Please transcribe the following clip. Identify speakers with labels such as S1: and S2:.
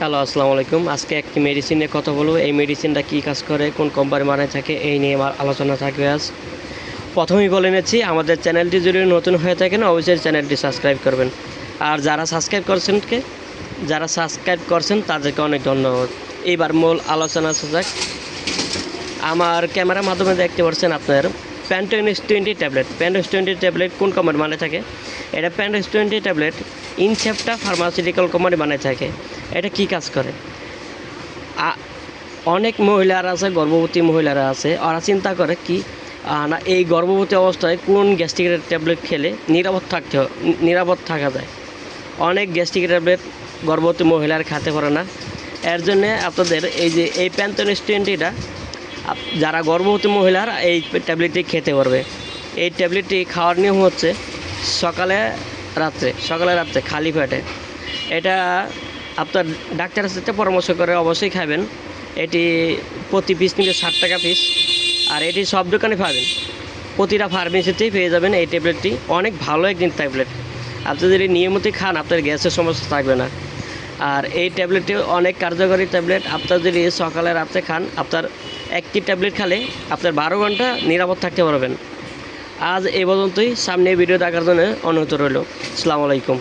S1: Hello, আসসালামু আলাইকুম। আজকে একটি মেডিসিন নিয়ে কথা বলবো। এই মেডিসিনটা কী কাজ করে, কোন কোম্পানি বানায় থাকে, এই নিয়ে আমার আলোচনা থাকবে আজ। প্রথমেই বলে নিচ্ছি, আমাদের চ্যানেলটি যদি নতুন হয়ে থাকেন অবশ্যই চ্যানেলটি সাবস্ক্রাইব করবেন। আর যারা সাবস্ক্রাইব করছেন তাদেরকে অনেক ধন্যবাদ। এইবার মূল আলোচনা যাক। আমার ক্যামেরার মাধ্যমে দেখতে পাচ্ছেন আপনার প্যান্টোইন S20 ট্যাবলেট। প্যান্টোইন S20 ট্যাবলেট কোন কোম্পানি বানায় থাকে? এটা প্যান্টোইন S20 tablet Incepta pharmaceutical company বানায় থাকে। এটা কি কাজ করে? অনেক মহিলারা আছে, গর্ভবতী মহিলারা আছে, ওরা চিন্তা করে কি না, এই গর্ভবতী অবস্থায় কোন গ্যাস্ট্রিকের ট্যাবলেট খেলে নিরাপদ থাকা যায়। অনেক গ্যাস্ট্রিক ট্যাবলেট গর্ভবতী মহিলার খেতে পারে না। এর জন্যে আপনাদের এই প্যান্টোইন S20টা যারা গর্ভবতী মহিলার এই ট্যাবলেটটি খেতে পারবে। এই ট্যাবলেটটি খাওয়ার নিয়ম হচ্ছে সকালে রাত্রে খালি পেটে। এটা আপনার ডাক্তারের সাথে পরামর্শ করে অবশ্যই খাবেন। এটি প্রতি পিস নিলে 60 টাকা পিস। আর এটি সব দোকানে পাবেন, প্রতিটা ফার্মেসিতেই পেয়ে যাবেন। এই ট্যাবলেটটি অনেক ভালো একদিন ট্যাবলেট। আপনি যদি নিয়মিত খান আপনার গ্যাসের সমস্যা থাকবে না। আর এই ট্যাবলেটটি অনেক কার্যকরী ট্যাবলেট। আপনার যদি সকালে রাত্রে খান, আপনার একটি ট্যাবলেট খেলে আপনার 12 ঘন্টা নিরাপদ থাকতে পারবেন। আজ এই পর্যন্তই। সামনে ভিডিও দেখার জন্য অনুরোধ রইল। আসসালামু আলাইকুম।